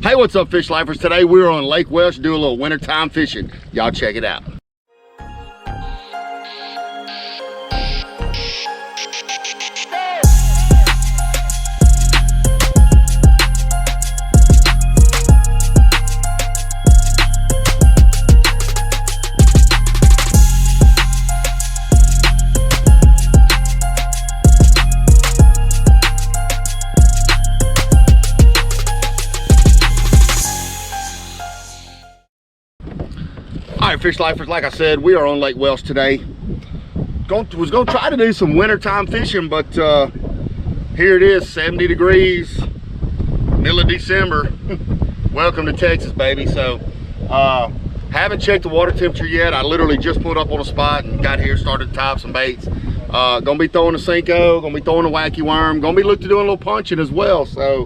Hey, what's up, fish lifers? Today we're on Lake Welsh doing a little wintertime fishing. Y'all check it out. All right, fish lifers, like I said, we are on Lake Welsh today. Was gonna try to do some wintertime fishing, but here it is, 70 degrees, middle of December. Welcome to Texas, baby. So haven't checked the water temperature yet. I literally just pulled up on a spot and got here, started to tie up some baits. Gonna be throwing a Cinco, gonna be throwing a wacky worm, gonna be looking to doing a little punching as well. So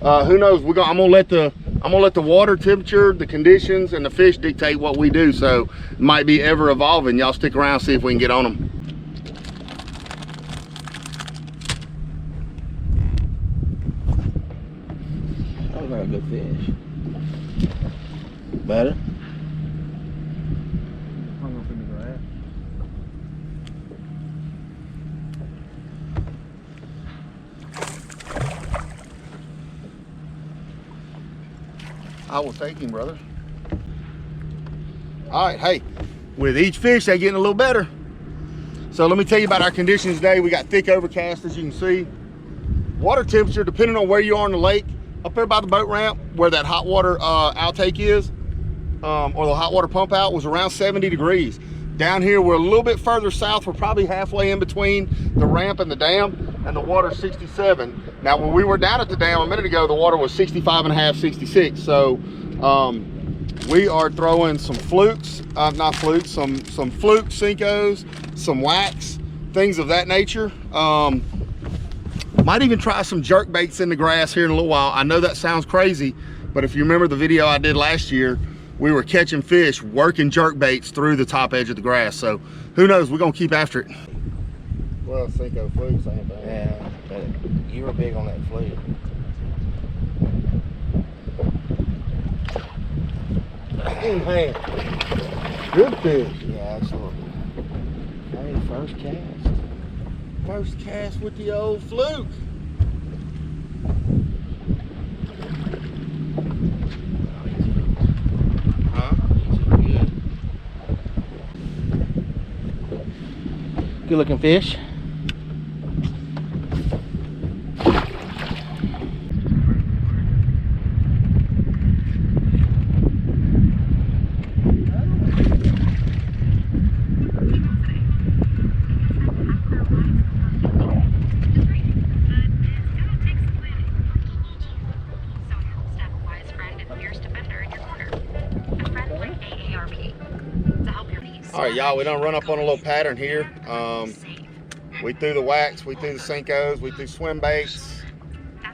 who knows? I'm gonna let the water temperature, the conditions, and the fish dictate what we do. So it might be ever evolving. Y'all stick around, see if we can get on them. That was like a good fish. Better? Hung up in the grass. I will take him, brother. All right, hey, with each fish, they're getting a little better. So let me tell you about our conditions today. We got thick overcast, as you can see. Water temperature, depending on where you are in the lake, up there by the boat ramp, where that hot water outtake is, or the hot water pump out, was around 70 degrees. Down here, we're a little bit further south. We're probably halfway in between the ramp and the dam, and the water's 67. Now, when we were down at the dam a minute ago, the water was 65 and a half, 66. So we are throwing some flukes, not flukes, some fluke Cincos, some wax, things of that nature. Might even try some jerk baits in the grass here in a little while. I know that sounds crazy, but if you remember the video I did last year, we were catching fish, working jerk baits through the top edge of the grass. So who knows, we're gonna keep after it. Well, Cinco fluke, same thing. Yeah, but you were big on that fluke. Hey, good fish. Yeah, absolutely. Hey, first cast. First cast with the old fluke. Huh? Good looking fish. All right, y'all, we done run up on a little pattern here. We threw the wax, we threw the Cincos, we threw swim baits.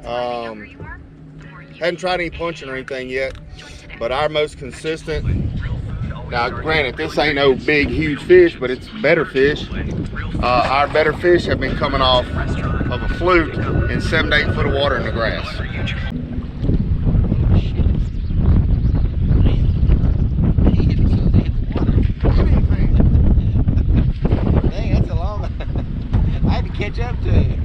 Hadn't tried any punching or anything yet, but our most consistent, now granted, this ain't no big, huge fish, but it's better fish. Our better fish have been coming off of a fluke in 7 to 8 foot of water in the grass. Catch up to you.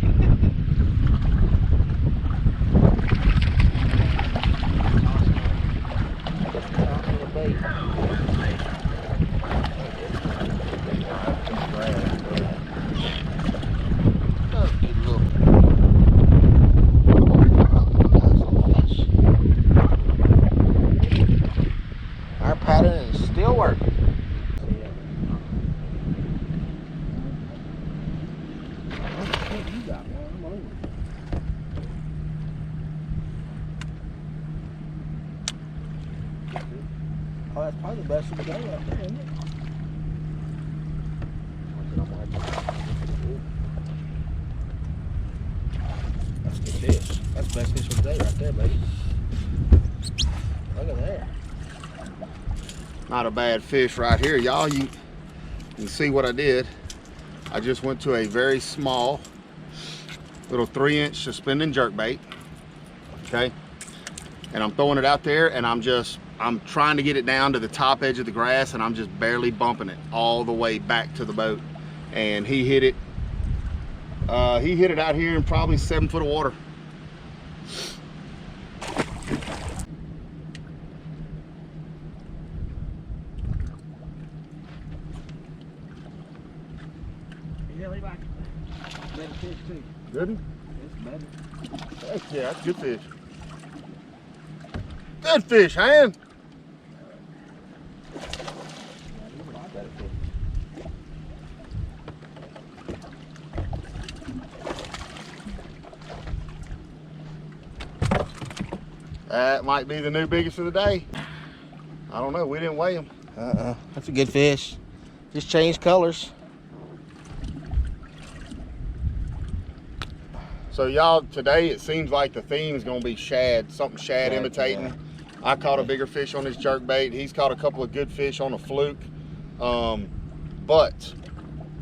Our pattern is still working. Oh, that's probably the best of the day right there, isn't it? That's good fish. That's the best fish of the day right there, baby. Look at there. Not a bad fish right here, y'all. You can see what I did. I just went to a very small little 3-inch suspending jerkbait. Okay, and I'm throwing it out there, and I'm trying to get it down to the top edge of the grass, and I'm just barely bumping it all the way back to the boat. And he hit it. He hit it out here in probably 7 foot of water. Yeah, leave back. Better fish too. Good one? It's better. Heck yeah, that's good fish. Good fish, hand. That might be the new biggest of the day. I don't know, we didn't weigh him. That's a good fish. Just changed colors. So y'all, today it seems like the theme is gonna be shad, something shad imitating. Yeah. I caught a bigger fish on his jerk bait. He's caught a couple of good fish on a fluke. But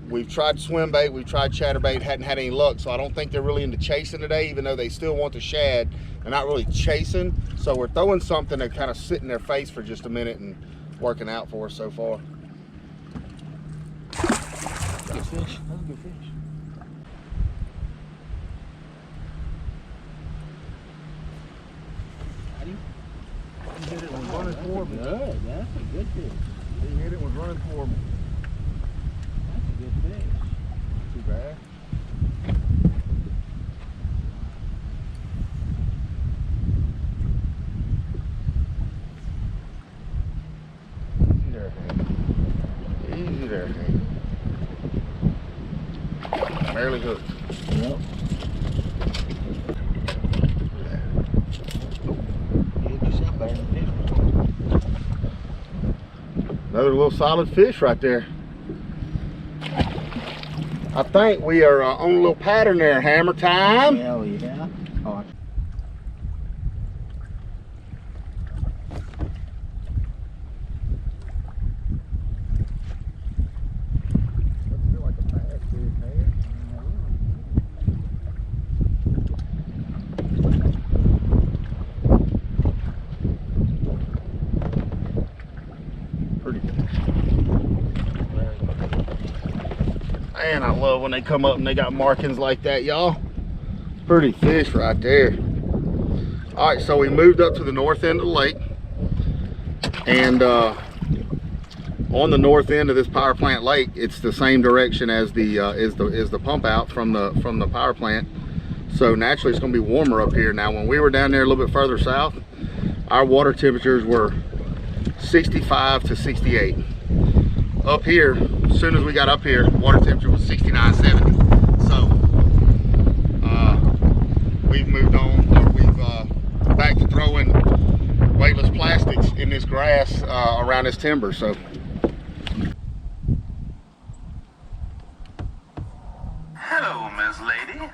we've tried swim bait, we've tried chatterbait, hadn't had any luck. So I don't think they're really into chasing today, even though they still want the shad. They're not really chasing. So we're throwing something to kind of sit in their face for just a minute and working out for us so far. Good fish. That's a good fish. He hit it and was running for me. Good. That's a good fish. He hit it and was running for me. That's a good fish. Too bad. Easy there, Hank. Easy there, Hank. Barely hooked. Yep. Another little solid fish right there. I think we are on a little pattern there. Hammer time. Hell yeah. Oh, Man, I love when they come up and they got markings like that, y'all. Pretty fish right there. All right, so we moved up to the north end of the lake, and on the north end of this power plant lake, it's the same direction as the pump out from the power plant. So naturally, it's going to be warmer up here. Now, when we were down there a little bit further south, our water temperatures were 65 to 68. Up here, as soon as we got up here, water temperature was 69, 70. So we've moved on, or we've back to throwing weightless plastics in this grass around this timber. So hello, Miss Lady.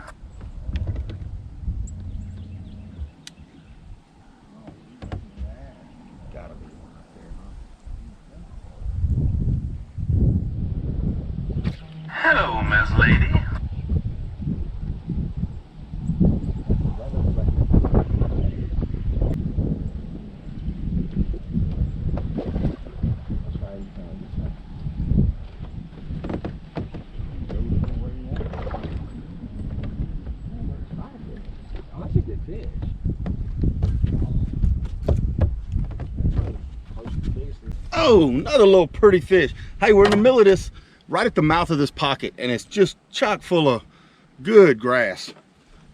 Hello, Miss Lady. that's a good fish. oh, another little pretty fish. Hey, we're in the middle of this, right at the mouth of this pocket, and it's just chock full of good grass.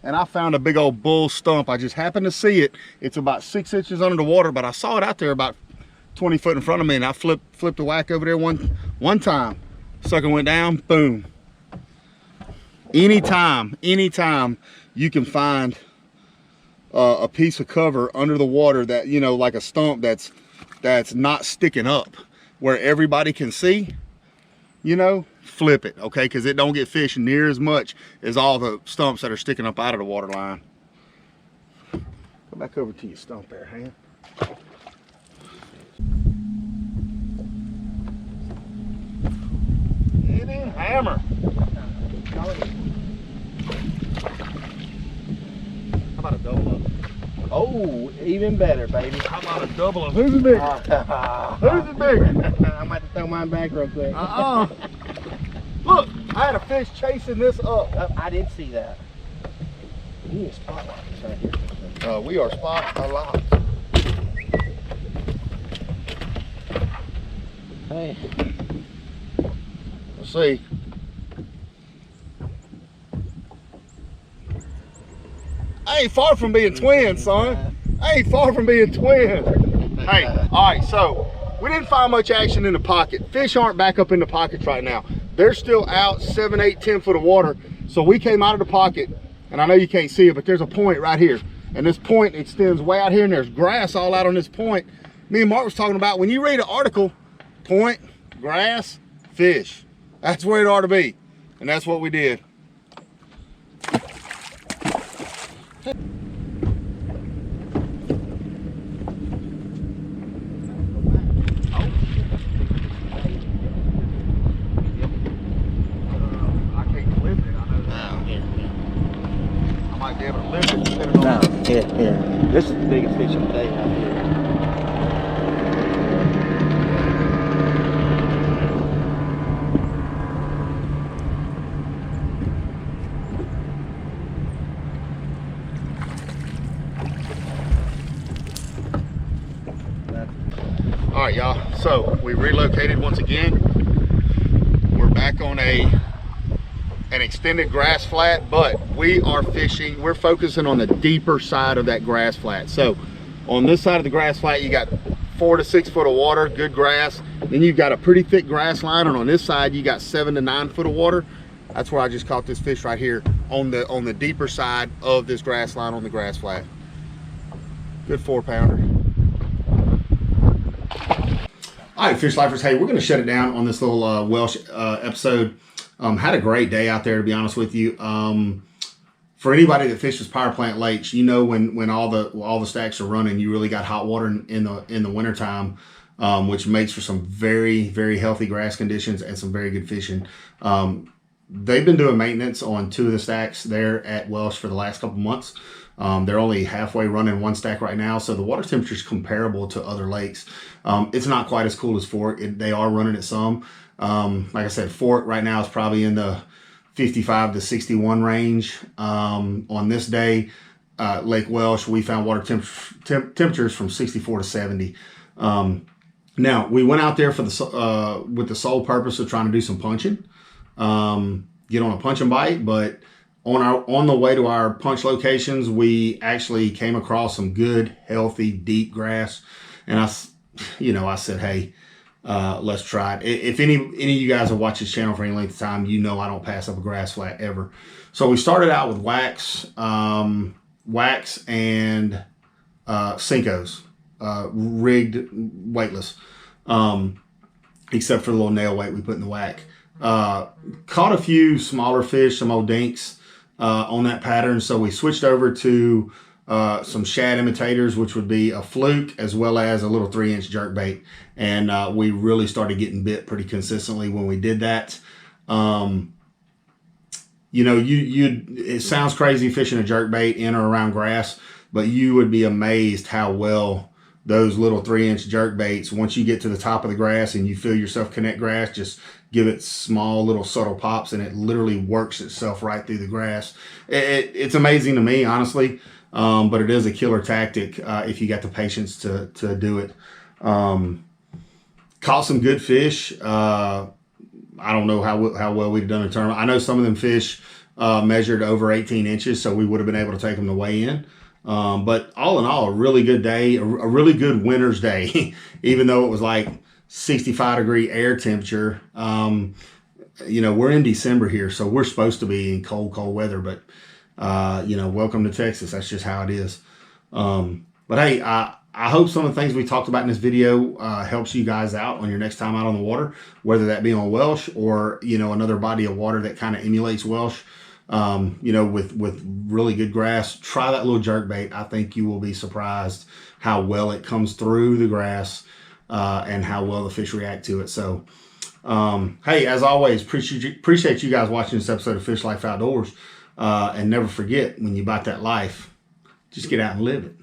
And I found a big old bull stump. I just happened to see it. It's about 6 inches under the water, but I saw it out there about 20 foot in front of me, and I flipped a whack over there one time. Sucker went down, boom. Anytime you can find a piece of cover under the water that, you know, like a stump that's not sticking up where everybody can see, you know, flip it, okay? Because it don't get fished near as much as all the stumps that are sticking up out of the water line. Go back over to your stump there, hand. Get in, hammer. How about a double up? Oh, even better, baby. How about a double of who's the big? Who's the big? I'm about to throw mine back real quick. Look, I had a fish chasing this up. Oh, I did see that. We need a spotlight right here. We are spot a lot. Hey. Let's see. I ain't far from being twins, son. I ain't far from being twins. Hey, all right, so we didn't find much action in the pocket. Fish aren't back up in the pockets right now. They're still out 7, 8, 10 foot of water. So we came out of the pocket, and I know you can't see it, but there's a point right here. And this point extends way out here, and there's grass all out on this point. Me and Mark was talking about, when you read an article, point, grass, fish. That's where it ought to be. And that's what we did. Yeah. This is the biggest fish of the day right here. All right, y'all. So we relocated once again. We're back on an extended grass flat, but we are fishing. We're focusing on the deeper side of that grass flat. So on this side of the grass flat, you got 4 to 6 foot of water, good grass. Then you've got a pretty thick grass line, and on this side, you got 7 to 9 foot of water. That's where I just caught this fish right here on the deeper side of this grass line on the grass flat. Good 4-pounder. All right, fish lifers. Hey, we're going to shut it down on this little Welsh episode. Had a great day out there, to be honest with you. For anybody that fishes power plant lakes, you know when all the stacks are running, you really got hot water in the wintertime, which makes for some very, very healthy grass conditions and some very good fishing. They've been doing maintenance on 2 of the stacks there at Welsh for the last couple months. They're only halfway running 1 stack right now, so the water temperature is comparable to other lakes. It's not quite as cool as Fort. They are running it some. Like I said, Fort right now is probably in the 55 to 61 range. On this day, Lake Welsh, we found water temperatures from 64 to 70. Now, we went out there for with the sole purpose of trying to do some punching, get on a punch and bite, but on the way to our punch locations, we actually came across some good, healthy, deep grass. And I said, hey, let's try it. If any of you guys have watched this channel for any length of time, you know I don't pass up a grass flat ever. So we started out with wax and Cincos, rigged weightless, except for the little nail weight we put in the whack. Caught a few smaller fish, some old dinks on that pattern. So we switched over to some shad imitators, which would be a fluke as well as a little 3-inch jerkbait. And we really started getting bit pretty consistently when we did that. It sounds crazy fishing a jerkbait in or around grass, but you would be amazed how well those little 3-inch jerkbaits, once you get to the top of the grass and you feel yourself connect grass, just give it small little subtle pops and it literally works itself right through the grass. It's amazing to me, honestly. But it is a killer tactic if you got the patience to do it. Caught some good fish. I don't know how well we've done in a tournament. I know some of them fish measured over 18 inches, so we would have been able to take them to weigh in. But all in all, a really good day, a really good winter's day, even though it was like 65-degree air temperature. We're in December here, so we're supposed to be in cold weather, but welcome to Texas. That's just how it is. But hey, I hope some of the things we talked about in this video helps you guys out on your next time out on the water, whether that be on Welsh or, another body of water that kind of emulates Welsh, with really good grass. Try that little jerkbait. I think you will be surprised how well it comes through the grass and how well the fish react to it. So, hey, as always, appreciate you guys watching this episode of Fish Life Outdoors. And never forget, when you bite that life, just get out and live it.